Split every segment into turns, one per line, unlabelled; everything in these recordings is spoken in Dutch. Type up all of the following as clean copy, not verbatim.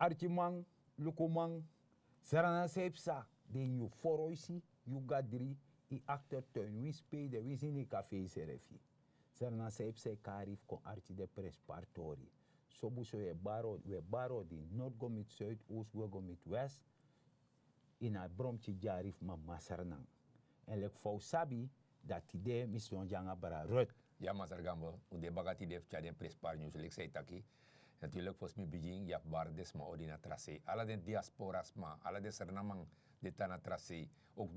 Archimang, Lukumang, Sarana Sepsa, den you foroisi, you gadri, I achtertuin, wie spelen, wie zijn die café serefi. Sarana Sepsa karif kon Archi de prespartori. Sobuso we baro die Noord go met Zuid, Oost go met West. In a bromchi jarif ma masarnang. En lek fau sabi, dat tide mission janga bara rut.
Ja, Master Gambo, de bagati def tjaden prespar news, lek zei taki. Natuurlijk volgens mij begin ja bardes ma odina tracé. Alla de diasporas ma, alla de sernamang de tana tracé. Ook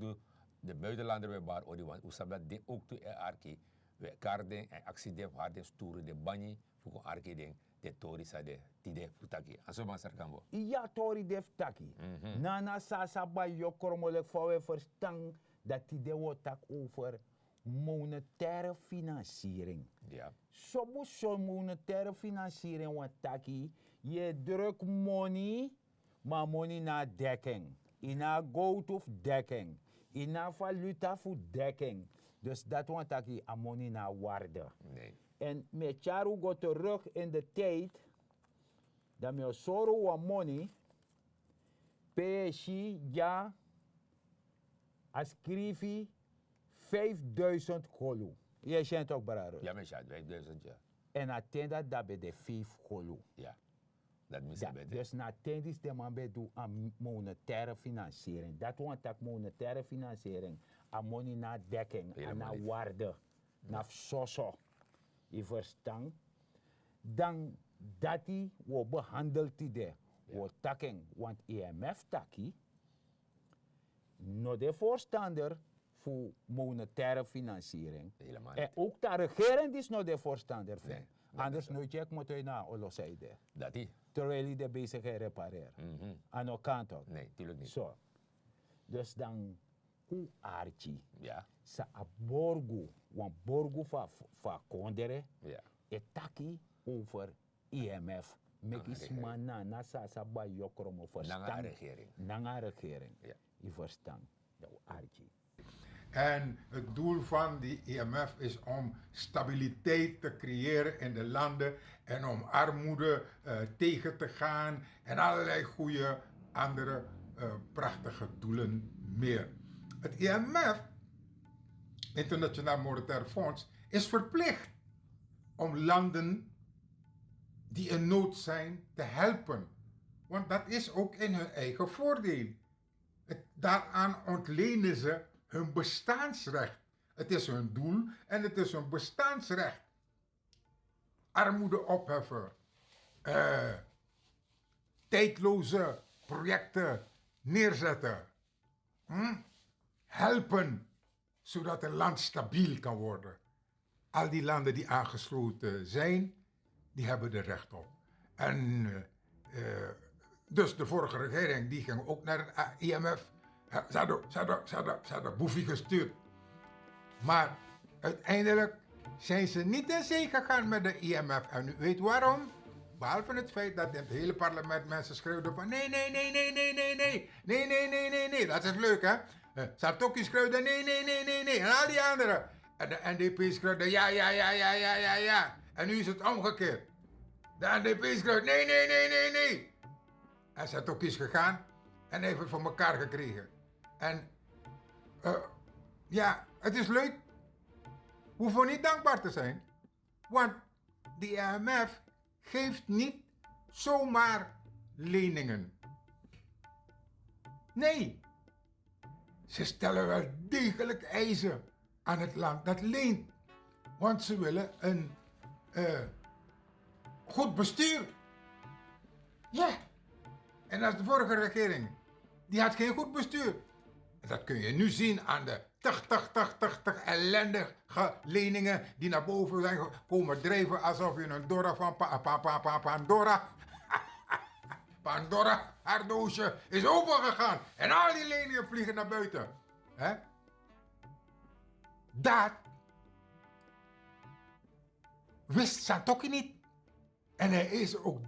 de buitenlander we bar odi want usabla de ook de arki. We karden en accident harden stoeren de banyi voor arki den de tori sa de tide futaki. Aso Master Gambo.
Ja tori def taki. Nana sasa ba jokormolek voor we verstang dat tide wotak over monetaire financiering.
Ja.
Sobuso monetaire financiering wat taki, je druk money, maar money na dekking. Ina goud of dekking. Ina valuta voor dekking. Dus dat want taki a money na waarde.
Nee.
En met charu go terug in de tijd, dat me soro wa money, peshi ja, ascrivi 5000 kolu. Je kent ook bararo.
Ja, men schat, 5000 ja.
En attenda dat bij de 5 kolu.
Ja. Dat mis beter.
Dus na tendis de man bij doen aan monetaire financiering. Dat want dat monetaire financiering, aan money na dekking, en na waarde, na soso. Je verstand. Dan dat die we behandelt die de, we takken, want IMF takkie, no de voorstander voor monetaire financiering.
Helemaal
En ook de regering is nog de voorstander van.
Nee,
Anders nooit check moet je naar Olosseide.
Dat die?
Terwijl je de bezig repareren. Aan de kant ook.
Nee, tuurlijk niet.
Zo. Dus dan, hoe Archie,
Ja.
sa a borgo, want borgo van kondere,
Ja.
etaki over IMF. Mek is man na sa ba jokromo verstand.
Nanga regering.
Nanga regering.
Ja.
Je verstand. Dat Archie.
En het doel van die IMF is om stabiliteit te creëren in de landen en om armoede tegen te gaan en allerlei goede andere prachtige doelen meer. Het IMF, Internationaal Monetair Fonds, is verplicht om landen die in nood zijn te helpen. Want dat is ook in hun eigen voordeel. Daaraan ontlenen ze hun bestaansrecht. Het is hun doel en het is hun bestaansrecht. Armoede opheffen. Tijdloze projecten neerzetten. Helpen, zodat een land stabiel kan worden. Al die landen die aangesloten zijn, die hebben er recht op. En dus de vorige regering die ging ook naar het IMF. Ze hadden boefie gestuurd. Maar uiteindelijk zijn ze niet in zee gegaan met de IMF. En u weet waarom? Behalve het feit dat in het hele parlement mensen schreeuwden van nee. Dat is leuk, hè? Sartoki schreeuwde nee. En al die anderen. En de NDP schreeuwde ja. En nu is het omgekeerd. De NDP schreeuwde nee. En Sartoki is gegaan en heeft het voor elkaar gekregen. En ja, het is leuk. We hoeven niet dankbaar te zijn. Want de IMF geeft niet zomaar leningen. Nee. Ze stellen wel degelijk eisen aan het land dat leent. Want ze willen een goed bestuur. Ja. En als de vorige regering, die had geen goed bestuur. En dat kun je nu zien aan de 80 ellendige leningen die naar boven zijn komen drijven alsof je een Dora van Pandora, haar doosje is opengegaan en al die leningen vliegen naar buiten. Hè? Dat wist Santokki niet. En hij is ook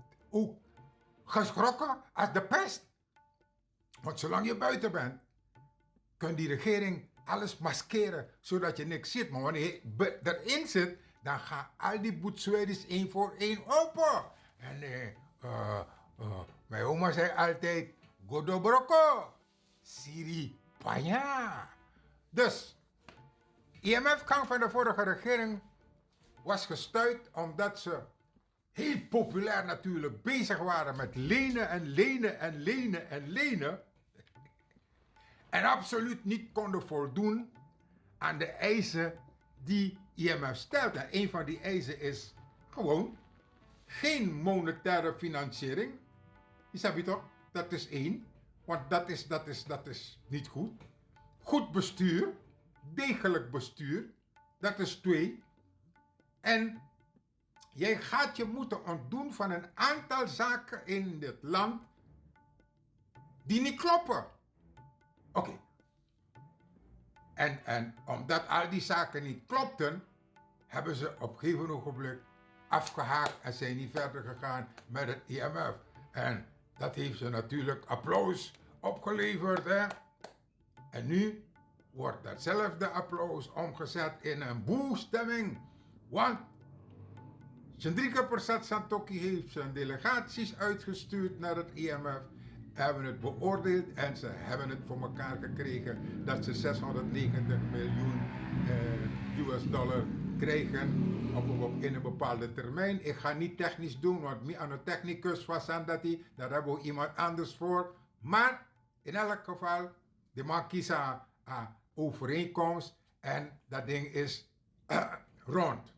geschrokken als de pest. Want zolang je buiten bent, kan die regering alles maskeren, zodat je niks ziet. Maar wanneer je erin zit, dan gaan al die boetsweries één voor één open. En Mijn oma zei altijd, Godobroko, Siri Panya. Dus, IMF-gang van de vorige regering was gestuurd omdat ze heel populair natuurlijk bezig waren met lenen en lenen en lenen en lenen. En absoluut niet konden voldoen aan de eisen die IMF stelt. En een van die eisen is gewoon geen monetaire financiering. Je snap je toch? Dat is één. Want dat is niet goed. Goed bestuur. Degelijk bestuur. Dat is twee. En jij gaat je moeten ontdoen van een aantal zaken in dit land die niet kloppen. Oké. En omdat al die zaken niet klopten, hebben ze op een gegeven ogenblik afgehaakt en zijn niet verder gegaan met het IMF. En dat heeft ze natuurlijk applaus opgeleverd. Hè? En nu wordt datzelfde applaus omgezet in een boestemming. Want Chandrika Persat Santokhi heeft zijn delegaties uitgestuurd naar het IMF. Hebben het beoordeeld en ze hebben het voor elkaar gekregen dat ze 690 miljoen US-dollar krijgen in een bepaalde termijn. Ik ga niet technisch doen, want aan een technicus was aan dat daar hebben we iemand anders voor. Maar in elk geval, de man kiest aan overeenkomst en dat ding is rond.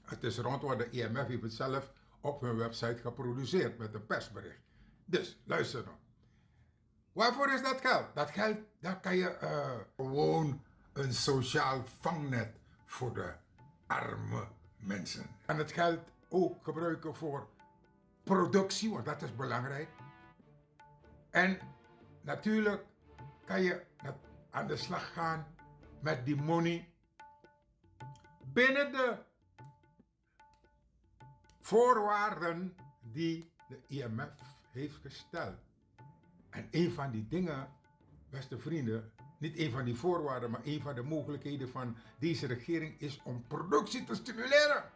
Het is rond, wat de IMF heeft het zelf op hun website geproduceerd met een persbericht. Dus, luister nou. Waarvoor is dat geld? Dat geld, daar kan je gewoon een sociaal vangnet voor de arme mensen. En het geld ook gebruiken voor productie, want dat is belangrijk. En natuurlijk kan je aan de slag gaan met die money binnen de voorwaarden die de IMF heeft gesteld. En een van die dingen, beste vrienden, niet een van die voorwaarden, maar een van de mogelijkheden van deze regering is om productie te stimuleren.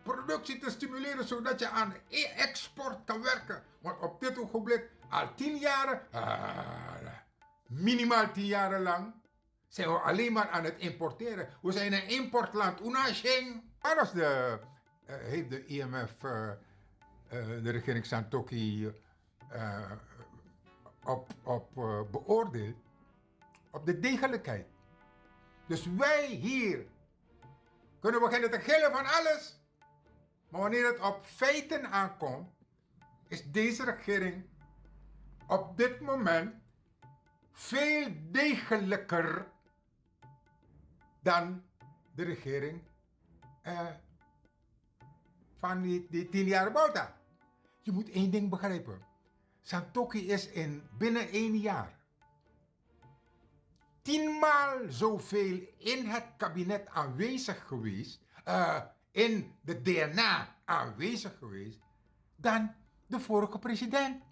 Productie te stimuleren zodat je aan export kan werken. Want op dit ogenblik, al 10 jaren, minimaal 10 jaren lang, zijn we alleen maar aan het importeren. We zijn een importland. Waarom heeft de IMF de regering Santokhi beoordeeld op de degelijkheid. Dus wij hier kunnen beginnen te gillen van alles. Maar wanneer het op feiten aankomt, is deze regering op dit moment veel degelijker dan de regering van die 10 jaar Bouta. Je moet één ding begrijpen. Santokhi is binnen 1 jaar 10 maal zoveel in het kabinet aanwezig geweest, in de DNA aanwezig geweest, dan de vorige president.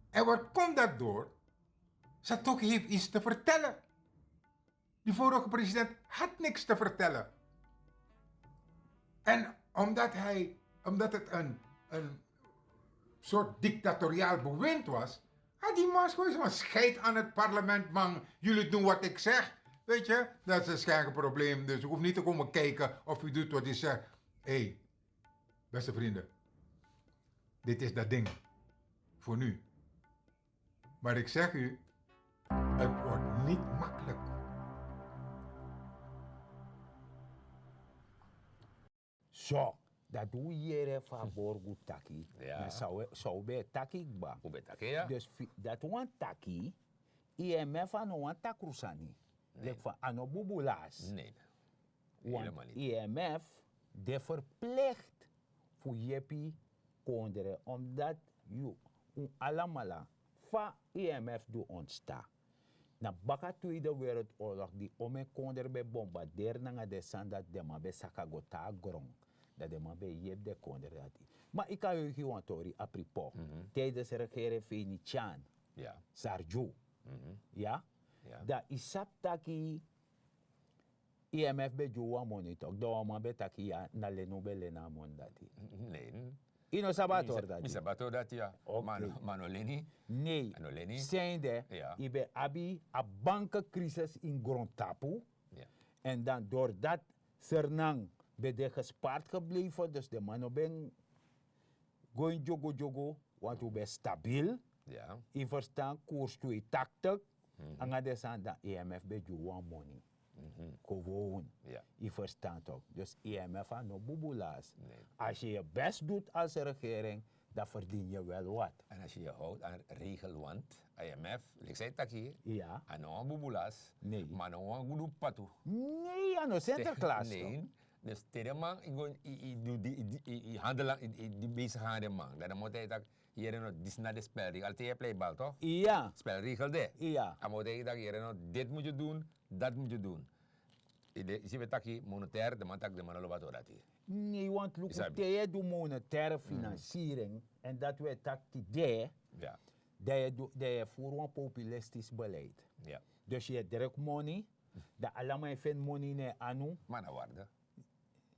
En wat komt dat door? Santokhi heeft iets te vertellen. Die vorige president had niks te vertellen. En omdat het een soort dictatoriaal bewind was, had die man gewoon van scheid aan het parlement, man. Jullie doen wat ik zeg. Weet je, dat is geen probleem. Dus je hoeft niet te komen kijken of u doet wat hij zegt. Hé, beste vrienden. Dit is dat ding. Voor nu. Maar ik zeg u, het wordt niet makkelijk.
Zo, dat doe je van borgu taki.
Ja.
Zou bij taki ba.
Hoe ben je ja?
Dus dat wan taki, IMF aan wan takrusani. Lek van ano bubulaas.
Nee.
Want
Helemaal niet.
IMF de verplicht voor jepi konderen, omdat je allemaal van IMF doet ontstaan. Na baka Tweede Wereldoorlog die ome konder be bombardeer nanga de sandat de ma be sakagota grong. Dat de ma be jeb de konder dati. Maar ik kan je gewoon tori apripo. Tijdens de regering Venetiaan.
Ja.
Sarjo. Ja?
Ja.
Da isap taki IMF be juwa monitor. Da ma be taki ya na leno be lena mon dati.
Nee.
Ino sabator dat.
Mi sabator dat ja.
Oké.
Manolini.
Nee.
Manolini.
Zijnde,
Ja.
ibe abi a bankencrisis in grondtapu.
Ja.
En dan doordat Sernang ben de gespaard gebleven, dus de man ben going jogo, want we ben stabiel.
Ja.
I verstaan koers 2 tactic. En dan de san dan IMF ben je one money. Gewoon.
Ja.
I verstaan toch. Dus IMF aan no bubula's.
Nee.
Als je je best doet als regering, dan verdien je wel wat.
En als je je houdt aan regelwand, IMF, ik zei het hier,
Ja.
aan een boebulas,
Nee.
maar een goede patu.
Nee, aan no Sinterklaas. toch?
Nee. Dus tegen man, ik doe die handelen, die bezigheden man. Dat moet hij dat hier nog, dit is naar de spelregel. Altijd je playbal toch?
Ja.
Spelregel de.
Ja.
Dan moet hij dat hier nog, dit moet je doen, dat moet je doen. Je weet dat je monetair, de man tak de man lobato dat hier.
Nee, want look,
Isabi.
je doet monetaire financiering en dat we tak idee
Ja.
dat je voor een populistisch beleid.
Ja.
Dus je direct money, dat allemaal vindt money ne anu,
Maar nou waarde.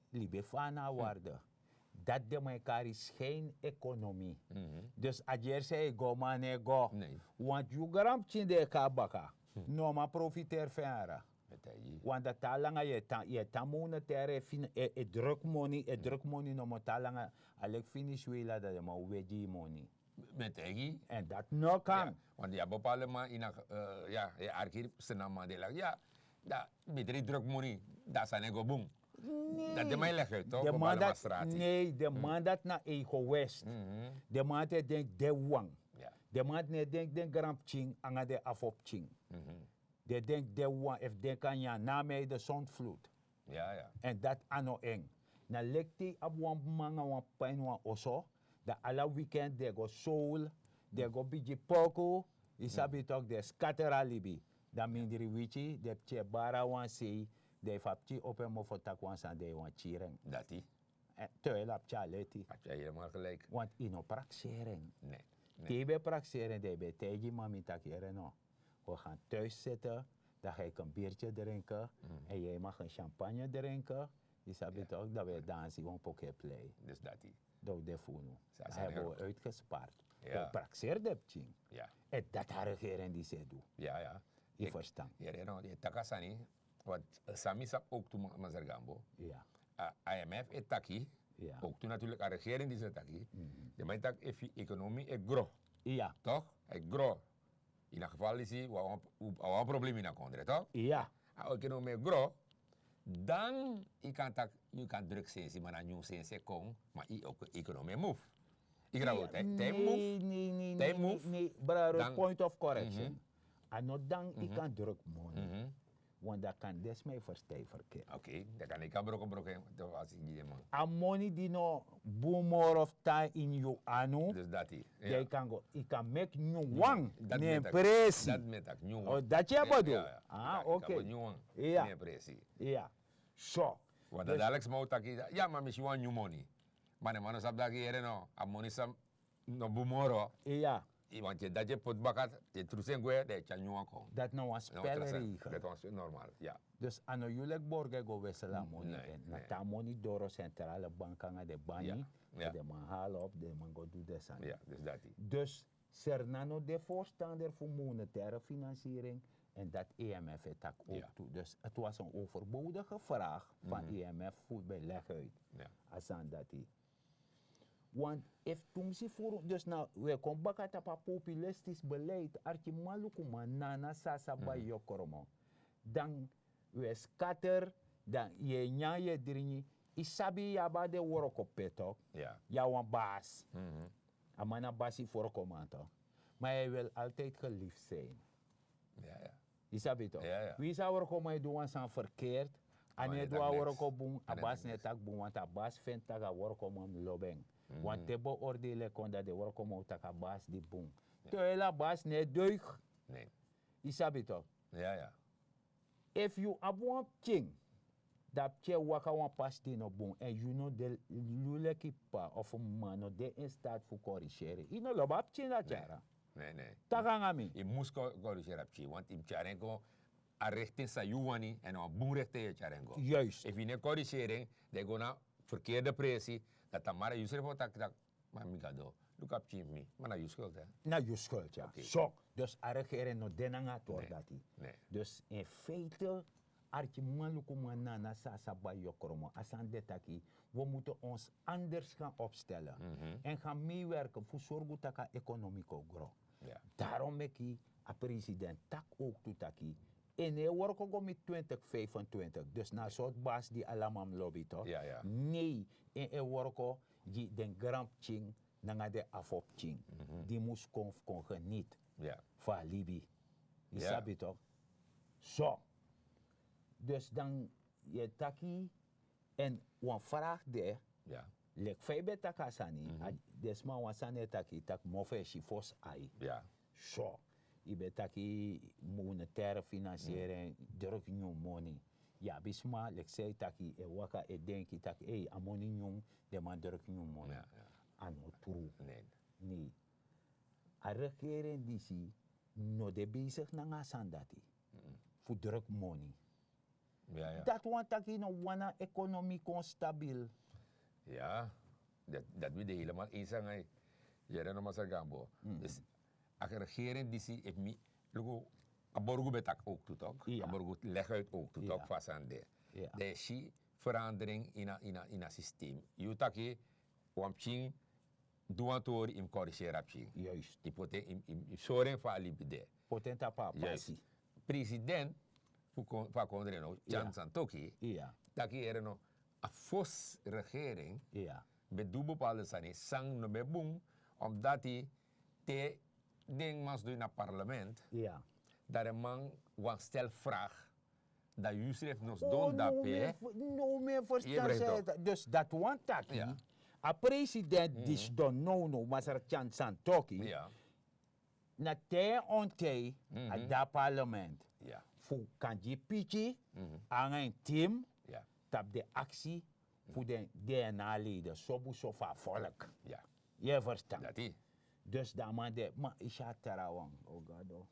libe fana waarde. Dat de elkaar is geen economie. Dus als je zegt, go man, go.
Nee.
Want je gram de kabaka. No, maar profiteer van haar.
Met hij.
Want dat talanga je ta monetaire druk money no mo talanga alek Venezuela dat je maar wedi money.
Met hij.
En dat no kan.
Ja, want ja, bepaalde man in ja, je archief senama de lag. Ja, dat met die druk money, dat zijn ego boom.
Nee.
Dat de mij leggen toch?
De
Bepaalde
man dat,
mastratie.
nee, de man dat na ego west. De man dat denkt de wang.
Ja.
De man dat denkt de gramp ching, anga de afop ching. De denkt de wang, if de kan ja, na mij de zondvloed.
Ja, ja.
En dat ano eng. Na lekti ab wan manga wan pain wan oso, da ala weekend de go soul, de go biji poko, isabi tok de scatter alibi. Da mindiri wichi, de pche bara wan sei, de fapchi open mo fotak wan san de wan chireng.
Dat die.
Te la pcha leti.
Heb jij helemaal gelijk?
Want ino praksering.
Nee. Nee.
Tebe praksering, de be teji mami takere no. We gaan thuis zitten, dan ga ik een biertje drinken en jij mag een champagne drinken. Je sabi toch dat we dansen, een pocket play.
Dus dat die.
Dat de funo.
Zo
Dat
zijn
hebben we
er-
uitgespaard.
Ja.
We praxeer de ching.
Ja.
En dat haar regering die ze doet.
Ja, ja.
Je verstaan.
Ja, ja, je takasani. Wat Sami sak ook toen Mazergambo.
Ja.
IMF et taki.
Ja.
Ook toen natuurlijk de regering die zit taki. De mijn tak economie is groot.
Ja.
Toch? Het groot. In dat geval is hij een probleem in de country, toch?
Ja.
Als economie groot, dan je kan druk zijn, maar dan nieuw zijn komen, maar je ook economie move. Ik raad het, hij move.
Nee,
They move.
nee. Brother,
Dan-
point of correction. En nog dan, ik kan druk money.
Mhm.
Want dat kan des mij verstijven verkeerd.
Oké, dan kan ik broken, als ik die man.
A money die no boomer of time in you anu.
Dus dat hij.
Jij kan go, ik kan make new one.
Dat
Nee,
met
presi.
Dat met dat nieuw.
Oh, dat je bedoelt?
Ah,
oké.
Nieuw.
Ja.
Nee, precies.
Ja. Zo.
Want
Dus-
dat Alex moet dat ja, maar misschien want new money. Maar de man is op dat hier no, a money sam no bumoro.
Ja.
Want je dat je pot bakat, je trusen goe, dat je nieuw kon.
Dat nou een spelregel.
Dat was normaal, ja.
Dus ano jullie borgen go wisselen money.
Nee,
En
nee.
na money door centrale bank aan de bani.
Ja, ja.
De man halen op, de man go do de san.
Ja, dus dat hij.
Dus Sernano de voorstander voor monetaire financiering en dat EMF het ook
Ja.
toe. Dus het was een overbodige vraag van EMF voor bij leg uit.
Ja.
Als aan dat hij. Want if toen ze voor, dus nou, we komen bakken op een populistisch beleid, artje malukuma nana sasa bij jokoromo. Dan we scatter, dan je nyaye dringi, isabi yaba de worokoppetok,
Ja.
ja wan baas.
Mhm.
Amana basi voorkomen toch? Maar hij wil altijd geliefd zijn.
Ja, ja.
Je snapt het toch?
Ja, ja.
Wie zou er komen doen aan verkeerd? En
Maar
hij
net
doet
ook
er
niks.
ook boem,
Maar net
abas
ook
net
niks.
tak boem, want abas vindt dat hij werk om lobeng. Want te beoordelen kon dat de werk om tak abas die boem. Terwijl abas net deug.
Nee.
Je snapt het toch?
Ja, ja.
If you abon king, dat je waka wan pas die no boom en you know de lule kipa of een man no de in staat voor corrigeren. Je know lobab king dat
Nee.
jara.
Nee, nee.
Tagangami.
Je moest corrigeren op je, want in Charengo, a richting sa juwani en een boem richting je Charengo.
Juist.
If je niet corrigeren, dan go naar verkeerde pressie, dat dan maar je schrijft dat Maar Mikado, look up me. Maar naar je schuld, hè?
Na je schuld, ja.
Oké.
Zo, dus a regering no denanga door dat hij.
Nee.
Dus in feite, artje maluku manana sasa ba yokromo, asan detaki, we moeten ons anders gaan opstellen. En gaan meewerken voor zorgen dat de economie kan groeien.
Ja.
Daarom heb ik a president tak ook toetaki. En hij wordt ook met 2025. Dus na soort baas die allemaal lobby toch?
Ja, ja.
Nee, en hij wordt ook die den grand ching na de afop ching. Die moest kon geniet
Ja.
van Libi. Je
Ja.
snap je toch? Zo. Dus dan je taki en wan vraag de
Ja.
lek feibe takasani. Desma wan sane taki tak mofe shifos ai.
Ja.
Zo. Je bent taki monetaire financiering, druk new money. Ja, bisma, lek say taki e waka e denki taki, hey, amoni nyong, de man druk new money.
Ja, ja.
Ano true.
Nee.
Nee. A regering die si, no de bezig na nga sandati. Voor druk money.
Ja, ja.
Dat want taki no wana economie kon stabiel.
Ja, dat we de helemaal eens zijn. Jere no Masagambo. Dus, als de regering die zie, heeft me, lugo, aborgo betak ook toe toch?
Ja.
Aborgo leg uit ook toe toch,
Ja.
vast aan de.
Ja.
De zie verandering in een systeem. Je taki, wampching, doantor in corrigeren apching.
Juist.
Je pote in zorgen voor alibide.
Potenta pa
Juist.
passi.
President, voor Kondreno, Chan
Ja.
Santoki,
Ja.
taki er no, a fos regering,
Ja.
bedoel bepaalde zaken sang no be boom omdat hij te ding mas doen naar parlement
Ja.
dat een man wan stel vraag dat Yusuf nos don dat pe
No meer
Je
verstaan
begrijpt
zij. Dus dat want taki.
Ja.
A president die don no maar er chan santoki.
ja
Na te on te a da parlement.
ja
Fu kanji pichi aan een team
ja
tap de actie voor de DNA-leden. Sobu sofa volk.
ja
Je verstaan.
dat is
Dus dan man de, maar is ja tarawang. Oh god.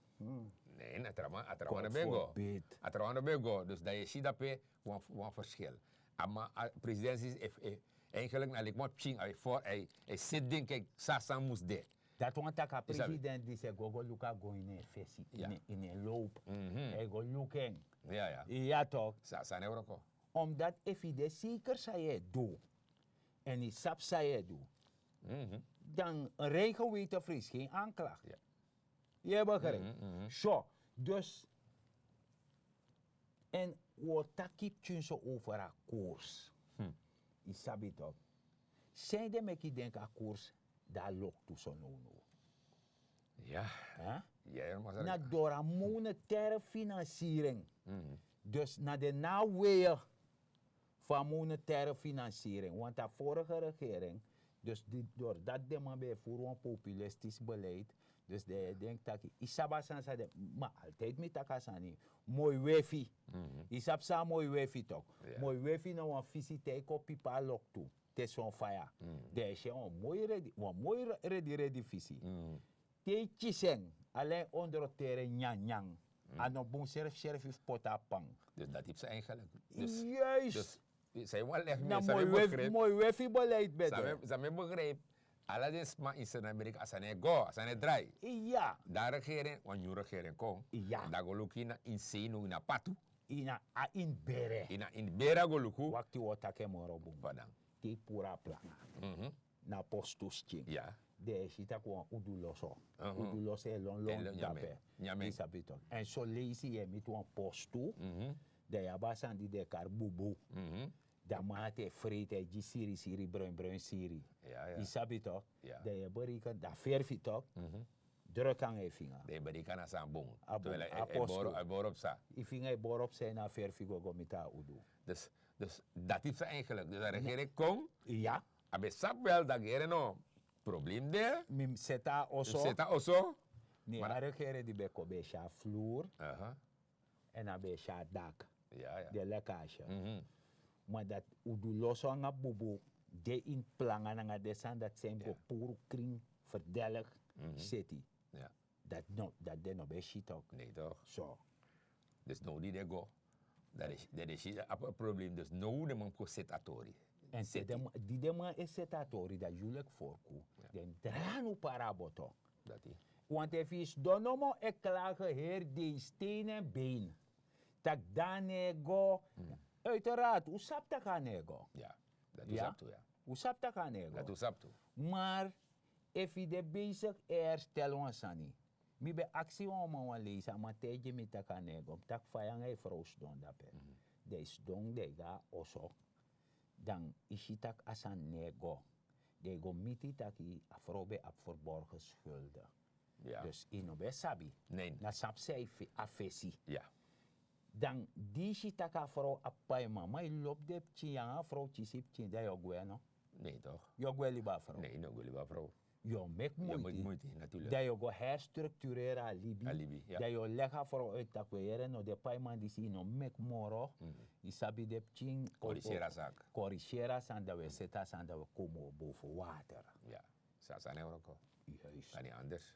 nee atraman
God
na bengo
forbid.
atraman na bengo dus dat je ziet dat pe wan verschil maar presidentie is eigenlijk na likmot ching ay voor ay zit ding kijk sasan moest de
Dat want dat a
Is dat-
president die zegt go luka go in een versie.
Ja.
In een loop. Hij go looking.
ja ja
Ja toch.
sasan euroko
Omdat if je de zeker zei doe. En die sap zei doe. Dan een regeweten Fries geen aanklacht.
Ja.
Je begrijpt? Zo, dus. En wat takip zo over een koers. Je sabi toch? Zijn de meki denk aan koers, daar loopt tussen no.
ja ja maar
Na door een monetaire financiering. Dus na de naweer van monetaire financiering. Want de vorige regering, dus door dat de man bij voor een populistisch beleid, dus de denkt dat isabasan sa de, maar altijd met takasani, mooi wifi. Isab sa mooi wifi toch.
Ja.
Mooi wifi na een visite ko pipa lok toe. Te son fire. De is een mooi ready visie. Te chiseng, alleen onder het terrein nyang. En op een sheriff pota pang.
Dus dat is eigenlijk. Dus,
Juist.
dus zij wel echt
Na
meer.
mooi wifi beleid beter.
Ze hebben begreep. Alles maar in Zuid-Amerika, als hij draai.
Ja.
Daar regering, want je regering komt.
Ja.
Daar go look in Seno, in Patu.
In bere.
In Bera go look.
Wakti wotake moro bum.
Padang.
Te pura plana. Na postus ching.
Ja.
De shita kwa uduloso. Uduloso e lon
Nyame.
dape.
Nyame.
Isabito. En so lazy ye mit wan postu. De yabasan di de kar bubu. Da mate frite ji siri bruin siri.
Ja, ja.
Isabito.
Ja.
De ye berika da verfi toch. Druk aan je vinger.
De berikan na san bong.
Abo,
Terwijl
aposto.
hij boor op sa.
Je vinger borop zijn na verfi go mita udu.
Dus dat is eigenlijk. Dus de regering komt.
Ja.
Abe sap wel dat er no probleem daar.
Mim seta oso.
Zit dat also?
Nee,
Maar-
maar regeren die beko besha vloer
Aha.
en a besha dak.
Ja, ja.
De lekkage. Maar dat udu loso nga bubu de in plangen nga desan dat zijn go puro kring verdelig city.
Ja.
Dat de no be shit ook.
Nee toch?
Zo.
Dus nou die de go. Dat is een probleem. Dus nou de man ko set atori.
En die dema is setatori dat jullie voorkomen. Den dranu paraboto.
Dat is.
Want if is donomo e klage heer de stenen been. Tak danego. Uiteraard, hoe sap tak anego?
Ja, dat is up to, ja.
Hoe sap tak anego?
Dat is up to.
Maar, if je de bezig herstel ons aan mi be actie om een lezen, maar tegen me tak anego. Tak fayang e froos don dape. De is don de ga oso. Dan is je tak asan nego. De go miti taki afrobe op verborgen schulden.
Ja.
Dus ino be sabi.
Nee.
Na sap sei afesi.
Ja.
Dan die shitaka vrouw apai mama lop de chianga vrouw chisip chinda yo no.
Nee, toch?
Yo liba vrouw.
Nee, no, wil je wel vrouw.
Yo mek
Je moet
moeite.
moeite, natuurlijk.
Dat je go herstructureren alibi.
Alibi, ja.
Dat je lega vrouw uit takwere no de pai man die si no mek moro. Isabi de ching.
Corrigera zaak.
Corrigera san dat we zeta san dat we komen boven water.
Ja. Sasa ne oroko.
Juist.
Kan niet anders.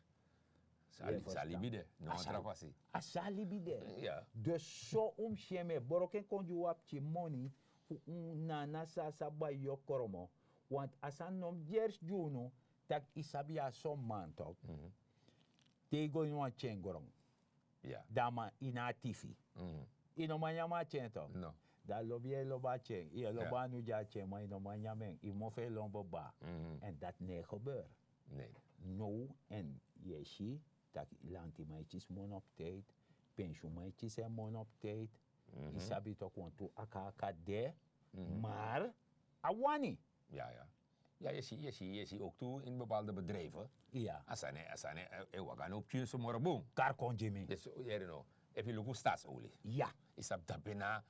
Je
Salibi de. No antrapasi.
Asalibi de.
Ja.
Dus zo sheme boroken kon je wap chi money na nasa saba yo koromo. Want asan nom jers juno tak isabi a som man tok. Tego no chengorong.
Ja.
Dama ina tifi. Ino manyama chento.
No.
Da lobie loba cheng. Ie loba nu ja cheng maar ino manyameng. Imo fe lombo ba. En dat nee gebeur.
Nee.
No en yeshi tak lanti maitjes mon op tijd, pensioen maitjes en mon op tijd. Isabi toch want to aka de, maar awani.
Ja, ja. Ja, je ziet ook toe in bepaalde bedrijven.
Ja.
Asane, we gaan op tjus morgen boom.
Kar kon je mee.
Dus, you know, if you look at staatsolie.
Ja.
Isap tapena,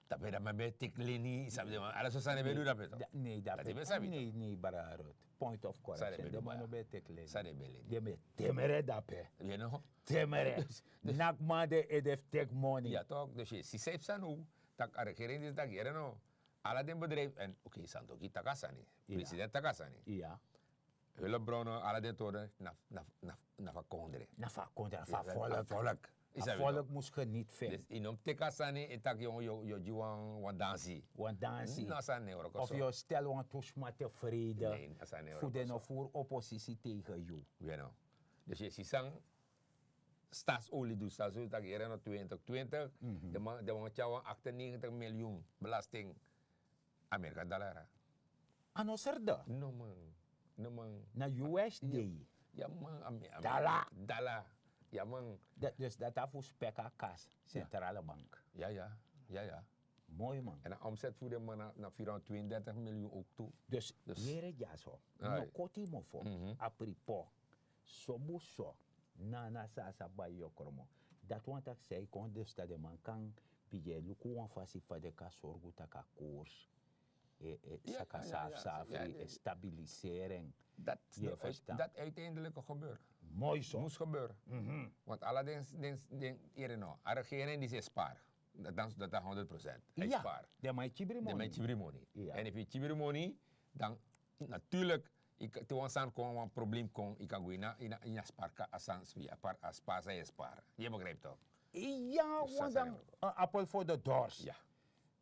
tapena mabe tiklini, isap de alles zo zijn we doen dat beter.
Nee, dat
is best
nee, bararot. Point of correction. De man be tekle.
Sare bele.
De me temere dape.
You know?
Temere. Nakma de edef take money.
Ja, toch? Dus je ziet zijn hoe, dat de regering is dat hier, no. Alle den bedrijf, en oké, Santoki takasani, president takasani.
Ja.
Hulpbronnen, alle den toren, na vakondre.
Na vakondre, na volk.
Volk.
Volk moest geniet
Dus
veel.
in om tekasani, etak yo juan wan dansi.
Want dansie.
Nou, zijn neuro.
Of je stel want toesma tevrede.
Nee, dat zijn neuro.
Voor de nog voor oppositie tegen jou.
You know. Dus je ziet zang staatsolie dus dat zo dat hier in 2020 de man tjouwen 98 miljoen belasting Amerika-dollar.
Ano serda?
No man.
Na USD.
Ja man, Dollar. Ja man.
Dus dat afvoer spekka kas. Centrale bank.
Ja.
Mooi man.
En de omzet voor de man naar 432 miljoen ook toe.
Dus jere ja zo. No koti mo fo. Apripo. Sobu so. Na sa ba yo kromo. Dat want ik zei kon dus dat de man kan pije luku wan fasi fa de ka sorgu ta ka koers. Saka safri, stabilisering.
Dat uiteindelijk gebeurt.
Mooi zo.
Moest gebeuren. Want alle dingen, de regering die zegt spaar. Dat is 100%. Hij spaar.
De mij
chibrimoni. En als je chibrimoni, dan natuurlijk, te wanneer er een probleem komt, ik kan gaan in een spaar, spaar. Je begrijpt toch?
Ja, want dan een appel voor de dors.
Ja.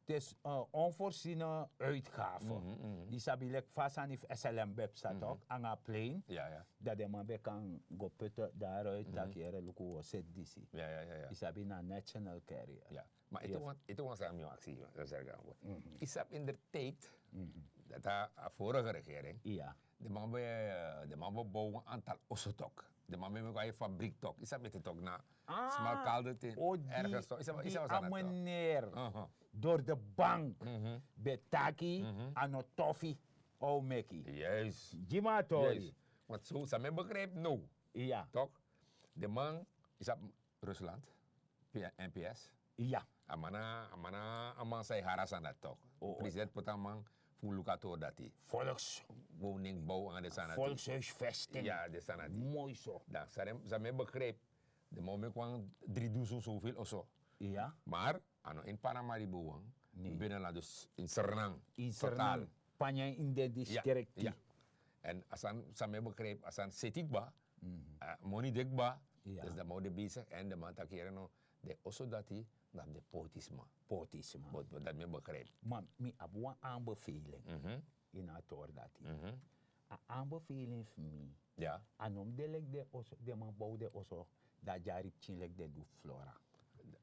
Het is onvoorziene uitgaven. Die sabilek vast aan die SLM-web staat ook, aan een plane.
Ja.
Dat de man kan go putten daaruit, dat je er luku zet disi.
Ja.
Die sabi na national carrier.
Ja. Maar het was aan mijn actie, dat zeg ik aan. Ik heb in de tijd, dat de vorige regering, de man bij bouwen een aantal ossetok. De man bij een fabriek toch. Ik heb met het ook na smal kalde ergens toch.
Die ameneer door de bank, betaki, anotofi, meki.
Juist.
Jimatori.
Want zo, ze hebben begrepen, no.
Ja.
Toch? De man is op Rusland, NPS.
Ja.
Amana zei haras aan dat toch. President Potaman voor Lucator dat hij. Woningbouw aan de sanati.
Volkshuisvesting.
Ja, de sanati.
Mooi zo.
Dan ze hebben begrepen, de man kwam 3000 zoveel of zo.
Ja.
Maar, in Paramaribo, binnenland dus in Sernang.
In Sernang. Panja in de district.
Ja. En als ze hebben begrepen, als ze setikba, money dekba, dus dat moet bezig en de man takeren de osso dat hij naar de potisma.
Potisme.
Wat dat me begrijpt.
Maar ik heb een aanbeveling in het oor dat hij. Een aanbeveling voor mij.
Ja.
En om de man bouwt de osso, dat jij chinlijk de doe flora.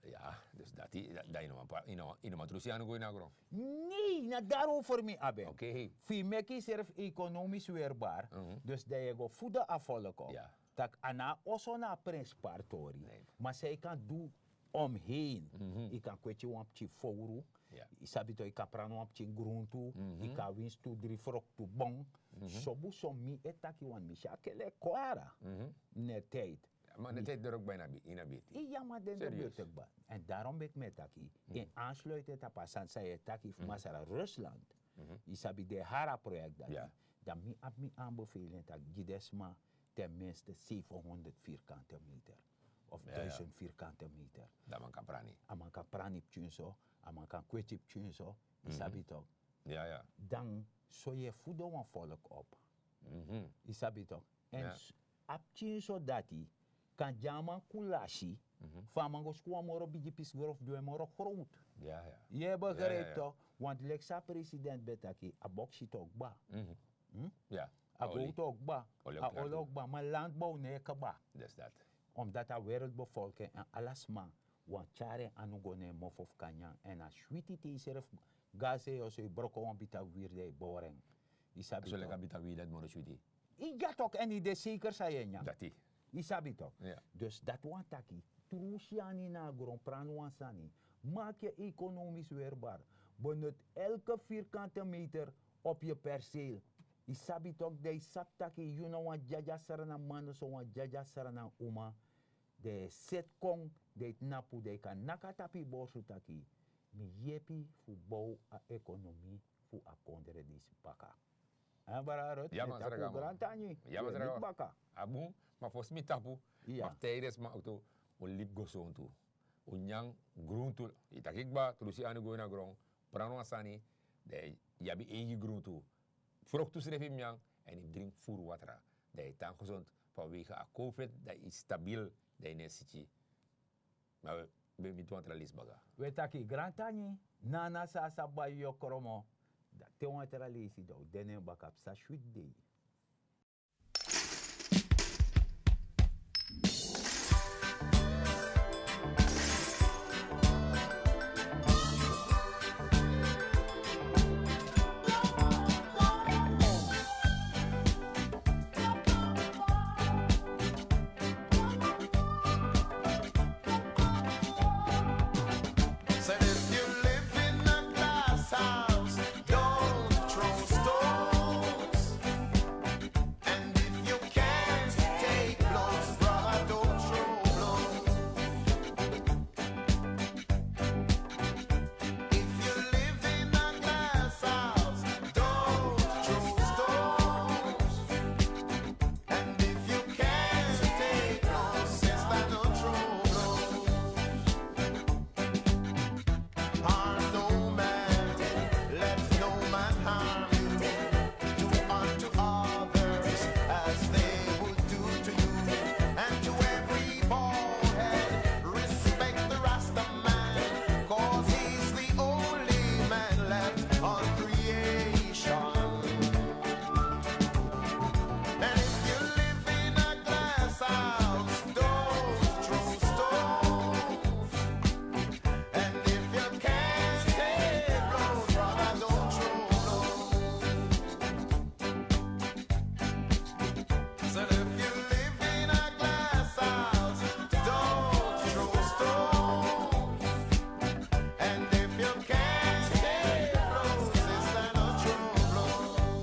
Ja, dus dat je nog maar terug aan naar grond.
Nee, nou daarover me aben.
Oké.
Fimeki serf economisch weerbaar. Dus dat je go voeden afvallen komt.
Ja.
Dat ana osso na prespartori.
Nee.
Maar zij kan doen omheen. Ik kan kwetje wampje foru.
Ja.
Isabi to ik kan prano wampje groente. Ik kan winst to drie frok to bong. Sobu somi etaki wan misha kele kwara. Net tijd.
Maar net heeft er ook bijna in een beetje.
Ja, maar dan
Serieus?
weet ik ba. En daarom ben ik met taki. In aansluiting op Passan zei taki van Masara Rusland. Isabi de Hara project dat.
Ja.
Dan mi ab mi aanbevelen dat Gidesma tenminste 700 vierkante meter. Of 1000 vierkante meter.
Dat man kan praten.
Aman kan prani pchunso, aman kan kwetje pchunso. Isabi toch.
Ja, ja.
Dan zo je voeden van volk op. Isabi toch. En
Ja.
ab pchunso dati kan jaman kulashi. Van mango squwa moro bigi pisgorof doe moro groot.
Ja, ja.
Je begrijpt
ja.
toch? Want Lexa president betaki, a bokshit ook ba.
Ja.
A
Olie.
goot ook ba.
Olie
A
ook klaar
olie ook ba. Maar landbouw nee ba.
Dus dat.
Omdat de wereldbevolking en alasma want chare anugone mof of kanya en a sweetie te serf gaze o so broko wan bita wirde boring. Isabi
Zo
toch?
lekker bita wie dat moro sweetie.
Ja toch en die de zeker zei ja.
Dat die.
Isabi toch?
Ja.
Dus dat wan taki. Trusiani na gron prano wan sani. Maak je economisch weerbaar. Benut elke vierkante meter op je perceel. Isabi toch de saptaki you know wan jaja sarana mano so wan jaja sarana uma. De set kong de napu de kan nakatapi borsu taki. Mi yepi fu bou a economie fu a kondere dis baka. En bararot,
Ja, maar zeg maar.
grantani.
Ja, maar zeg maar.
Baka.
Abu, maar volgens mij tapu.
Ja.
Maar tijdens mijn auto, o lip go zo toe. O nyang groente. Itak ik ba, trusi anu go na grond. Prano asani, de yabi egi groente. Vruchten schreef ik nyang en ik drink voerwater. Dat is dan gezond vanwege a COVID, dat is stabiel, dat is nesitje. Maar we ben niet want ralis baga.
We taki grantani, nana sa sa ba yo kromo. Da te wan teralisi do, dene bakap sa sweet day.
Said if you live in a glass house, don't throw stones. And if you can't take blows, brother, don't throw blows. If you live in a glass house, don't throw stones. And if you can't take blows, sister, don't throw blows. Harm no man, let no man harm you. Do unto others as they would do to you. And to every bald head, respect the Rasta man, 'cause he's the only man left on creation. And if you live in a glass house, don't throw stones. And if you can't take blows, brother, don't throw blows. Said if you live in a glass house, don't throw stones. And if you can't take blows, sister, don't throw blows.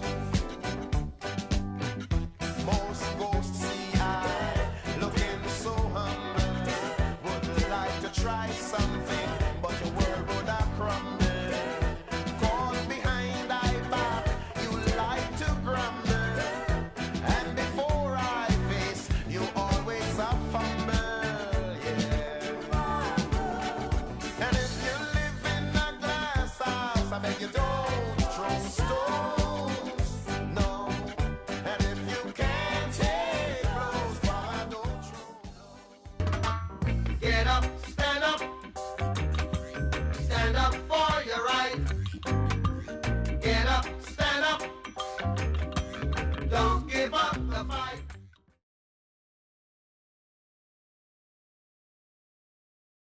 Most ghosts see I looking so humble, would like to try some